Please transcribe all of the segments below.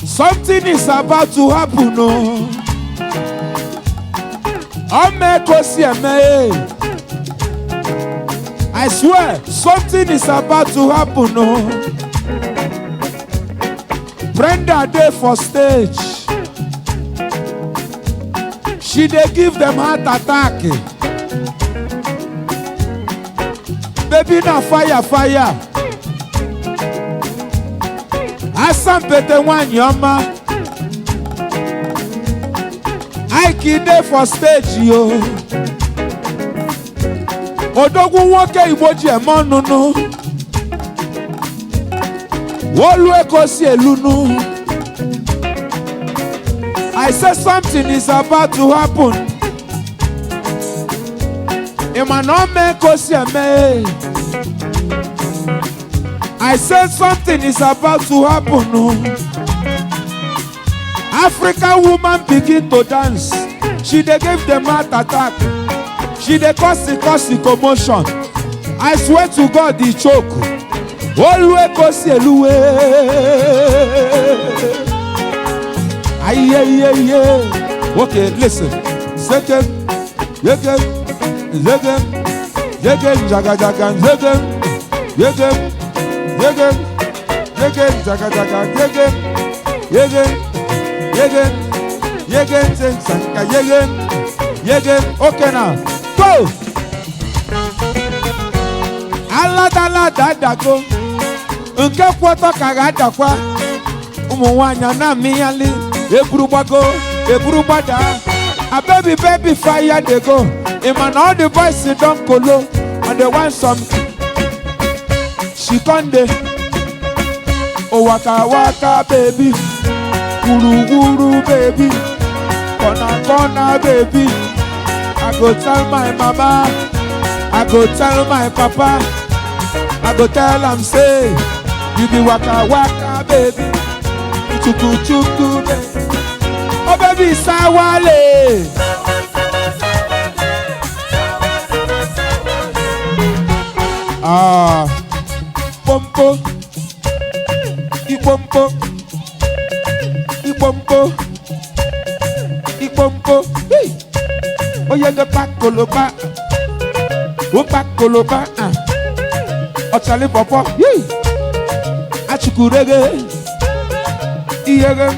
Something is about to happen, no. I swear, something is about to happen, no. Brenda dey for stage. She dey give them heart attack. Baby na fire, fire. Asan pete wan yoma. Ike dey for stage, yo. Odogun woke iboji emo nunu. Wolu ekosi elunu. I said something is about to happen. Imanome kosi eme. I said something is about to happen. African woman begin to dance. She dey give them heart attack. She dey cause commotion. I swear to God, the choke. Olwe kosi eluwe. Aye. Okay, listen. Second, yegem, jaga, yegem, jaga, yegem, sanka, yegem. Okay now, go. Ala dago. Nke kwoto kagada kwa. Umuwanya na miyali. Ebrubago, ebrubada. A baby fire they go. Iman all the boys don't colo. And they want some. She conde. Oh waka baby. Guru baby. Kona baby. I go tell my mama. I go tell my papa. I go tell them say. You be waka baby. Chuku baby. Oh baby sawale. Pompo. Hey. Oh yeah, the back koloba. Oh back koloba. Ochale popo. Hey. Achukurege. Iyegem.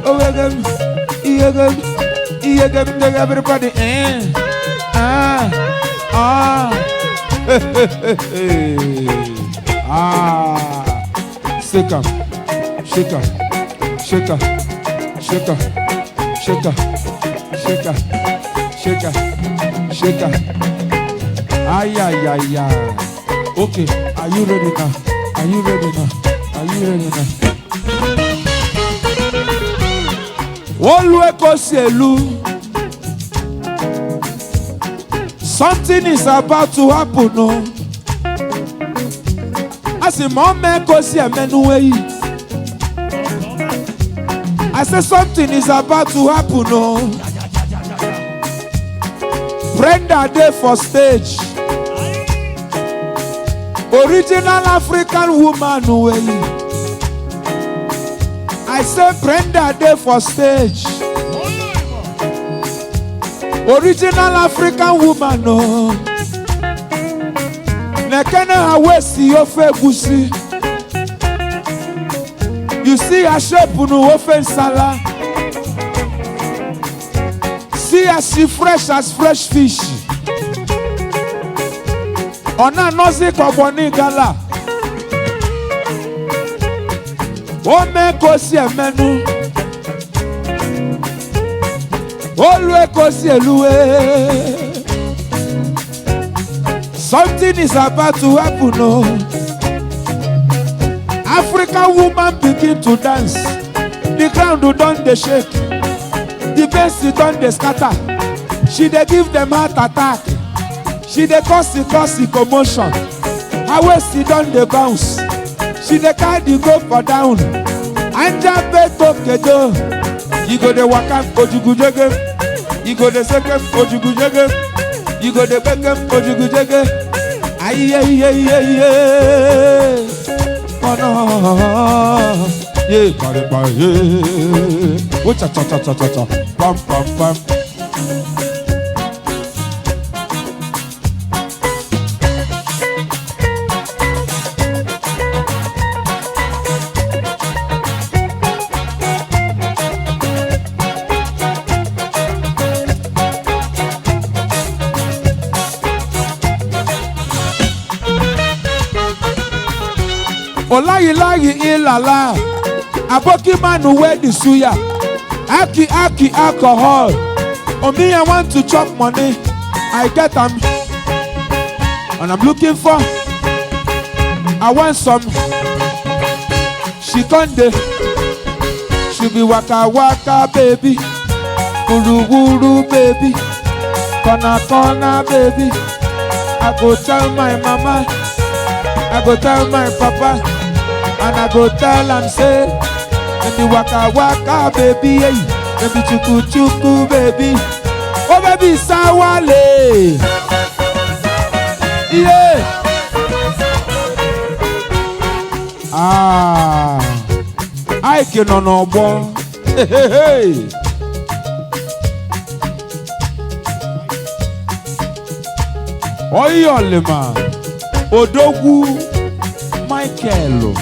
Oh iyegem. Everybody. Shaker. Ay. Okay, are you ready now? Olwe koselu. Something is about to happen, no. As a mom kosi amenuwe. I said something is about to happen, no. Brenda dey for stage. Original African woman way. I said Brenda dey for stage. Original African woman, no. Nekene hawesi yofe gusi. You see her shape no ofen sala. See her she fresh as fresh fish. Ona nozi koboni gala. Ome kosi emenu. Olwe kosi eluwe. Something is about to happen, no. African woman begin to dance. The ground don't they shake. The bass don't they scatter. She they give them heart attack. She they cause commotion. her waist she done dey bounce. She dey carry go for down. Anja beto kejo. You go dey waka ojugu jege. You go dey seke ojugu jege. You go dey beke ojugu jege. Aye aye aye aye. Oh no. Yeah, body body. Oh cha cha cha cha cha cha. Pam pam pam. Olayilayi ilala. Aboki manu wear the suya. Aki alcohol. Me I want to chop money. I get them. And I'm looking for. I want some. She conde. She be waka waka baby. Wuru wuru baby. Corner corner baby. I go tell my mama. I go tell my papa. And I go tell am say, baby waka waka baby, hey, baby chuku chuku baby, oh baby sawale, yeah. I can no more, hey hey hey. Oyolema, Odogu, Michael.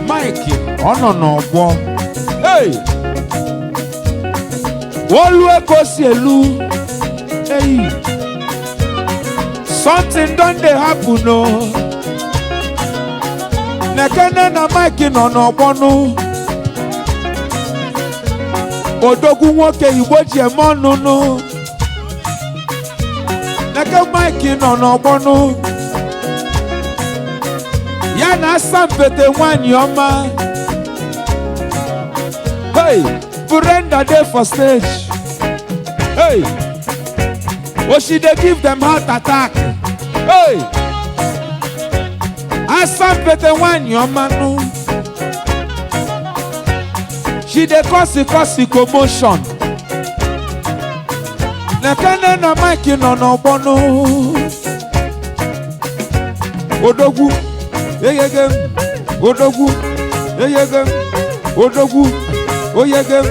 Mike, oh no, boy. Hey, Wolwe Kosielu. Hey, something done they happen, no. Nekene na Mike no bono. Odogu woke iwoje mono no. Neke Mike no bono. Yana sampete one yoma. Hey, Brenda there for stage. Hey, oh she dey give them heart attack. Hey, I sampete one yoma no. She dey cause commotion. Nekene na Mike no bono. Odogu. Oyegem, Odogu, Oyegem, Odogu, Oyegem,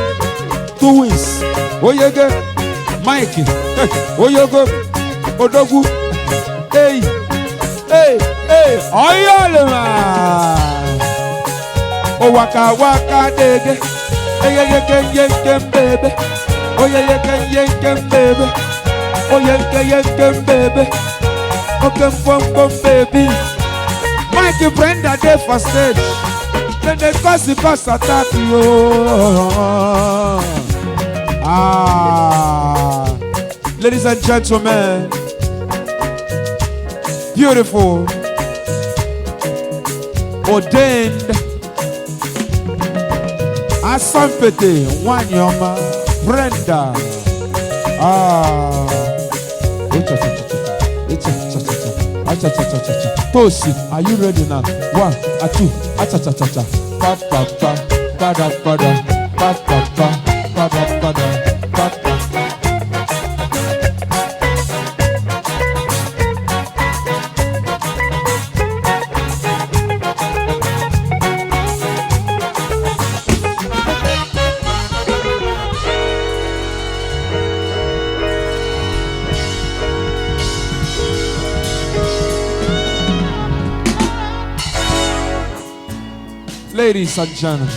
twins, Oyegem, Mike, Oyegem, Odogu, hey, hey, hey, Oyolema, O waka waka dege, Oyegem baby, Oyegem baby, Oyegem baby, Okem pom baby. Mike Brenda there for stage. Then they cause attack you. Ladies and gentlemen, beautiful, ordained, Asampete, Wanyoma, Brenda. Tosi, are you ready now? 1, 2, cha-cha-cha-cha. Pa-pa-pa, pa-da-pa-da, pa-pa-pa, pa-da-pa-da, pa-pa. Ladies and gentlemen,